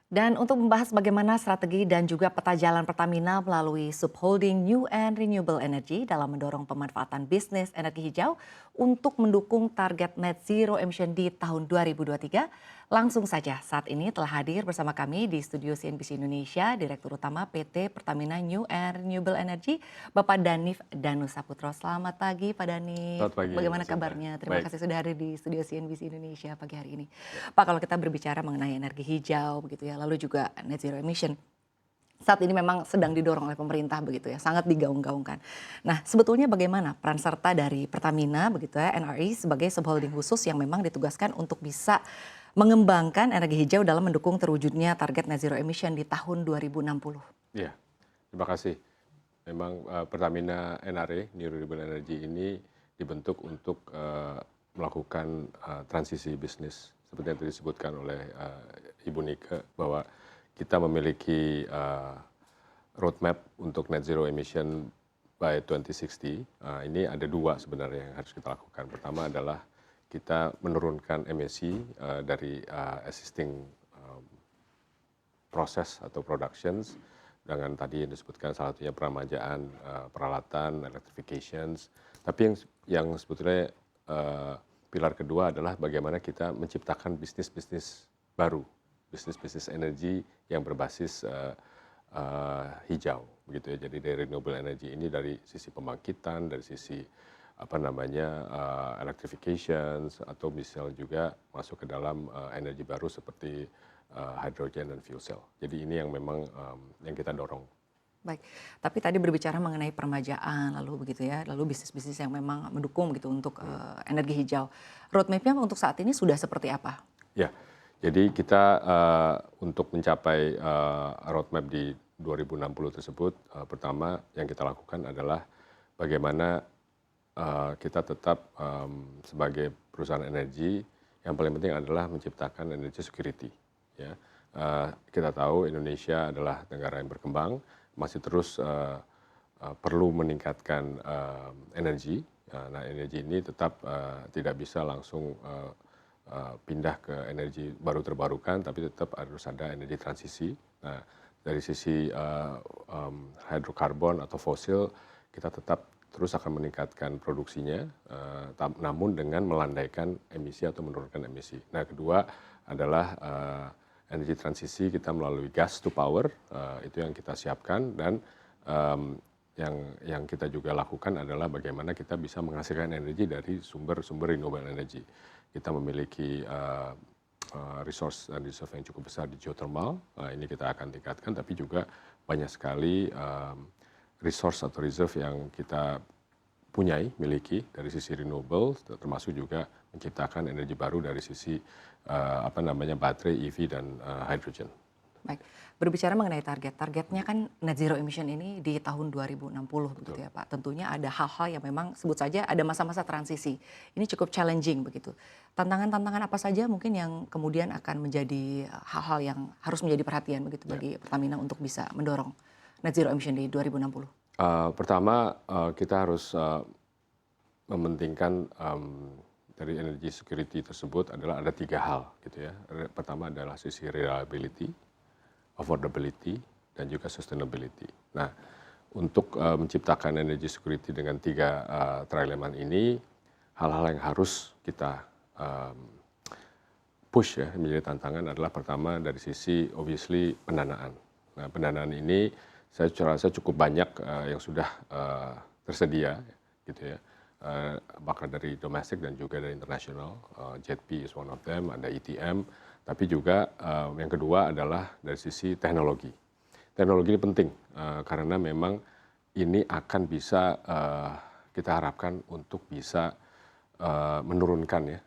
Dan untuk membahas bagaimana strategi dan juga peta jalan Pertamina melalui subholding New and Renewable Energy dalam mendorong pemanfaatan bisnis energi hijau untuk mendukung target net zero emission di tahun 2023. Langsung saja saat ini telah hadir bersama kami di studio CNBC Indonesia Direktur Utama PT Pertamina New and Renewable Energy, Bapak Danif Danusaputro. Selamat pagi Pak Danif. Selamat pagi, Bagaimana Mas Indra. kabarnya? Terima Baik. kasih sudah hadir di studio CNBC Indonesia pagi hari ini. Ya. Pak, kalau kita berbicara mengenai energi hijau begitu ya, lalu juga net zero emission, saat ini memang sedang didorong oleh pemerintah begitu ya, sangat digaung-gaungkan. Nah, sebetulnya bagaimana peran serta dari Pertamina begitu ya, NRE sebagai subholding khusus yang memang ditugaskan untuk bisa mengembangkan energi hijau dalam mendukung terwujudnya target net zero emission di tahun 2060? Iya, terima kasih. Memang Pertamina NRE, New Renewable Energy ini dibentuk untuk melakukan transisi bisnis. Seperti yang tadi disebutkan oleh Ibu Nike, bahwa kita memiliki roadmap untuk net zero emission by 2060. Ini ada dua sebenarnya yang harus kita lakukan. Pertama adalah kita menurunkan emisi dari existing proses atau productions dengan tadi yang disebutkan salah satunya peramajaan peralatan, electrifications. Tapi yang sebetulnya pilar kedua adalah bagaimana kita menciptakan bisnis-bisnis baru, bisnis-bisnis energi yang berbasis hijau, begitu ya. Jadi dari renewable energy ini dari sisi pembangkitan, dari sisi electrifications, atau misal juga masuk ke dalam energi baru seperti hydrogen dan fuel cell. Jadi ini yang memang yang kita dorong. Baik, tapi tadi berbicara mengenai permajaan lalu begitu ya, lalu bisnis-bisnis yang memang mendukung gitu untuk energi hijau. Roadmap-nya untuk saat ini sudah seperti apa? Ya, jadi kita untuk mencapai roadmap di 2060 tersebut, pertama yang kita lakukan adalah bagaimana kita tetap sebagai perusahaan energi, yang paling penting adalah menciptakan energy security. Ya, kita tahu Indonesia adalah negara yang berkembang, masih terus perlu meningkatkan energi. Nah, energi ini tetap tidak bisa langsung pindah ke energi baru terbarukan, tapi tetap harus ada energi transisi. Nah, dari sisi hidrokarbon atau fosil, kita tetap terus akan meningkatkan produksinya, namun dengan melandaikan emisi atau menurunkan emisi. Nah, kedua adalah energi transisi kita melalui gas to power, itu yang kita siapkan, dan yang kita juga lakukan adalah bagaimana kita bisa menghasilkan energi dari sumber-sumber renewable energy. Kita memiliki resource dan reserve yang cukup besar di geothermal, ini kita akan tingkatkan, tapi juga banyak sekali resource atau reserve yang kita miliki dari sisi renewable, termasuk juga menciptakan energi baru dari sisi baterai, EV, dan hydrogen. Baik, berbicara mengenai targetnya kan net zero emission ini di tahun 2060 begitu ya Pak. Tentunya ada hal-hal yang memang sebut saja ada masa-masa transisi. Ini cukup challenging begitu. Tantangan-tantangan apa saja mungkin yang kemudian akan menjadi hal-hal yang harus menjadi perhatian begitu bagi Pertamina untuk bisa mendorong net zero emission di 2060? Pertama, kita harus mementingkan dari energy security tersebut adalah ada tiga hal gitu ya. Pertama adalah sisi reliability, affordability, dan juga sustainability. Nah, untuk menciptakan energy security dengan tiga trilemma ini, hal-hal yang harus kita push ya menjadi tantangan adalah pertama dari sisi obviously pendanaan. Nah, pendanaan ini saya rasa cukup banyak yang sudah tersedia gitu ya, bakal dari domestik dan juga dari internasional. JETP is one of them, ada ETM, tapi juga yang kedua adalah dari sisi teknologi. Teknologi ini penting karena memang ini akan bisa kita harapkan untuk bisa menurunkan ya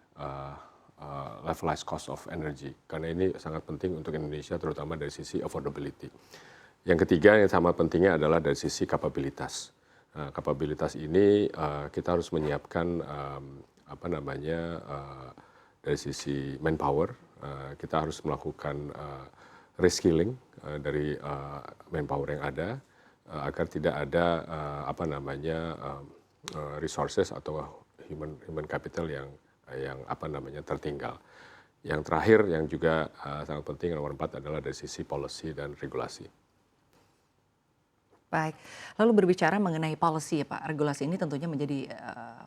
levelized cost of energy, karena ini sangat penting untuk Indonesia, terutama dari sisi affordability. Yang ketiga yang sama pentingnya adalah dari sisi kapabilitas. Nah, kapabilitas ini kita harus menyiapkan dari sisi manpower. Kita harus melakukan reskilling dari manpower yang ada agar tidak ada resources atau human capital yang tertinggal. yang terakhir yang juga sangat penting nomor 4 adalah dari sisi policy dan regulasi. Baik, lalu berbicara mengenai policy ya Pak, regulasi ini tentunya menjadi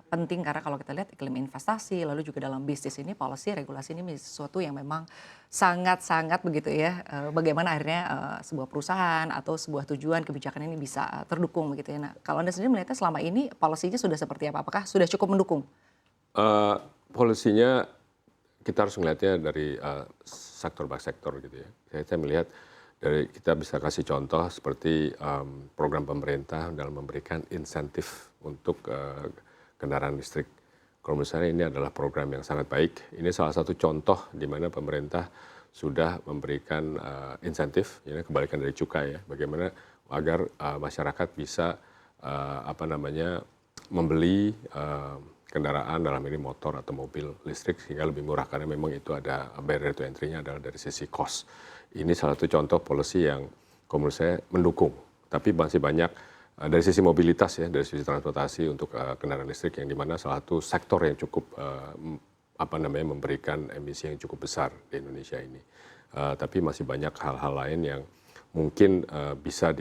penting karena kalau kita lihat iklim investasi, lalu juga dalam bisnis ini policy, regulasi ini menjadi sesuatu yang memang sangat-sangat begitu ya, bagaimana akhirnya sebuah perusahaan atau sebuah tujuan kebijakan ini bisa terdukung begitu ya. Nah, kalau Anda sendiri melihatnya selama ini policy-nya sudah seperti apa? Apakah sudah cukup mendukung? Polisinya kita harus melihatnya dari sektor by sektor gitu ya. Saya melihat dari kita bisa kasih contoh seperti program pemerintah dalam memberikan insentif untuk kendaraan listrik. Kalau menurut saya ini adalah program yang sangat baik. Ini salah satu contoh di mana pemerintah sudah memberikan insentif, ini kebalikan dari cukai ya. Bagaimana agar masyarakat bisa membeli kendaraan dalam ini motor atau mobil listrik sehingga lebih murah karena memang itu ada barrier to entry-nya adalah dari sisi cost. Ini salah satu contoh policy yang menurut saya mendukung. Tapi masih banyak dari sisi mobilitas ya, dari sisi transportasi untuk kendaraan listrik yang dimana salah satu sektor yang cukup memberikan emisi yang cukup besar di Indonesia ini. Tapi masih banyak hal-hal lain yang mungkin bisa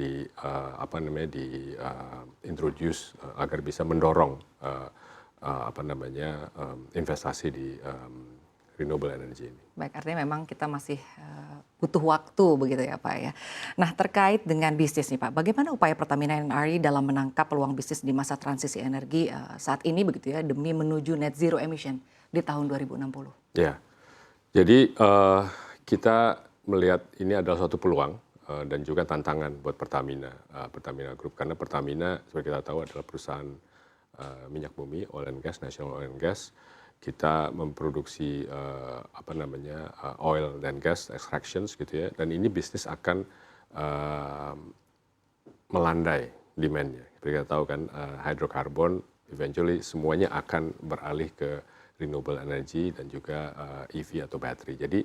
introduce agar bisa mendorong investasi di renewable energy ini. Baik, artinya memang kita masih butuh waktu begitu ya Pak ya. Nah, terkait dengan bisnis nih Pak, bagaimana upaya Pertamina NRI dalam menangkap peluang bisnis di masa transisi energi saat ini begitu ya demi menuju net zero emission di tahun 2060? Ya, jadi kita melihat ini adalah suatu peluang dan juga tantangan buat Pertamina Group karena Pertamina seperti kita tahu adalah perusahaan minyak bumi, oil and gas, national oil and gas. Kita memproduksi oil dan gas extractions gitu ya, dan ini bisnis akan melandai demand-nya. Seperti kita tahu kan hydrocarbon eventually semuanya akan beralih ke renewable energy dan juga EV atau battery. Jadi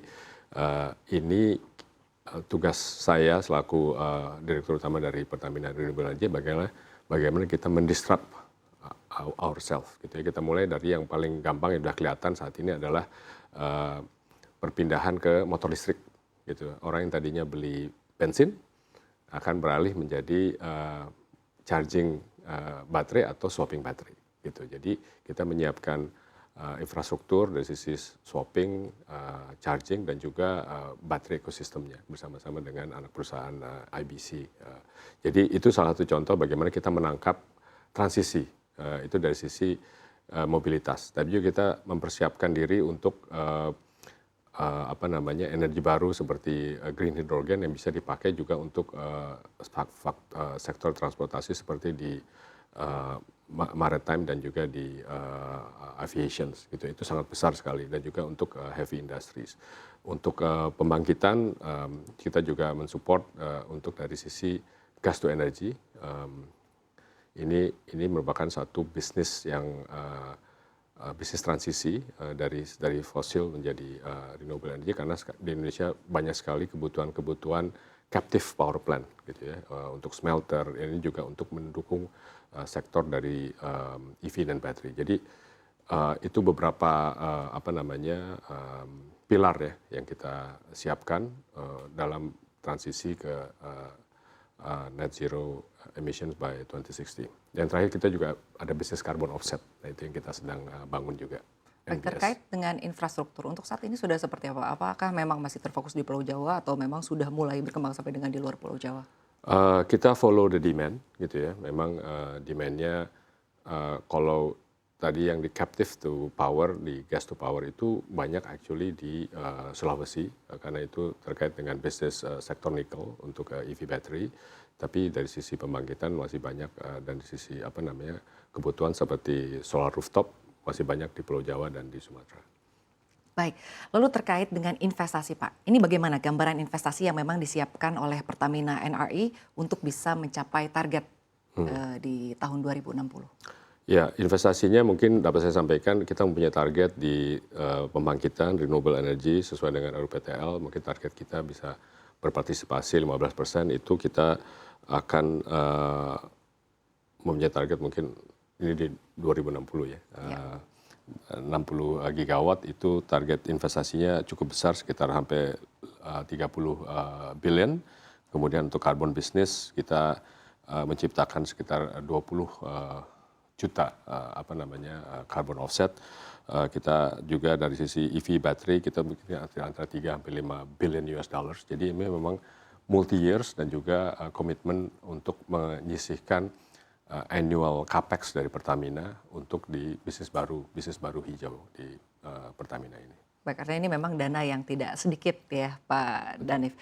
ini tugas saya selaku direktur utama dari Pertamina Renewable Energy bagaimana kita mendisrupt ourselves gitu ya. Kita mulai dari yang paling gampang yang sudah kelihatan saat ini adalah perpindahan ke motor listrik gitu. Orang yang tadinya beli bensin akan beralih menjadi charging baterai atau swapping baterai gitu. Jadi kita menyiapkan infrastruktur dari sisi swapping, charging dan juga baterai ekosistemnya bersama-sama dengan anak perusahaan IBC. Jadi itu salah satu contoh bagaimana kita menangkap transisi itu dari sisi mobilitas. Tapi juga kita mempersiapkan diri untuk energi baru seperti green hydrogen yang bisa dipakai juga untuk sektor transportasi seperti di maritime dan juga di aviation gitu. Itu sangat besar sekali dan juga untuk heavy industries. Untuk pembangkitan kita juga mensupport untuk dari sisi gas to energy. Ini merupakan satu bisnis yang bisnis transisi dari fosil menjadi renewable energy karena di Indonesia banyak sekali kebutuhan captive power plant gitu ya, untuk smelter, ini juga untuk mendukung sektor dari EV dan baterai. Jadi itu beberapa pilar ya yang kita siapkan dalam transisi ke net zero emissions by 2060. Dan terakhir kita juga ada bisnis carbon offset, nah itu yang kita sedang bangun juga. Terkait dengan infrastruktur, untuk saat ini sudah seperti apa? Apakah memang masih terfokus di Pulau Jawa atau memang sudah mulai berkembang sampai dengan di luar Pulau Jawa? Kita follow the demand gitu ya. Memang demand-nya kalau tadi yang di captive to power, di gas to power itu banyak actually di Sulawesi karena itu terkait dengan bisnis sektor nikel untuk EV battery. Tapi dari sisi pembangkitan masih banyak dan di sisi kebutuhan seperti solar rooftop masih banyak di Pulau Jawa dan di Sumatera. Baik, lalu terkait dengan investasi Pak, ini bagaimana gambaran investasi yang memang disiapkan oleh Pertamina NRI untuk bisa mencapai target di tahun 2060? Ya, investasinya mungkin dapat saya sampaikan kita mempunyai target di pembangkitan renewable energy sesuai dengan RUPTL, mungkin target kita bisa berpartisipasi 15%, itu kita akan mempunyai target mungkin ini di 2060 ya. 60 gigawatt itu target investasinya cukup besar sekitar hampir 30 billion. Kemudian untuk carbon business kita menciptakan sekitar 20 juta carbon offset. Kita juga dari sisi EV battery kita mungkin antara 3 sampai 5 billion US dollars. Jadi ini memang multi years dan juga komitmen untuk menyisihkan annual capex dari Pertamina untuk di bisnis baru hijau di Pertamina ini. Baik, artinya ini memang dana yang tidak sedikit ya Pak Danif.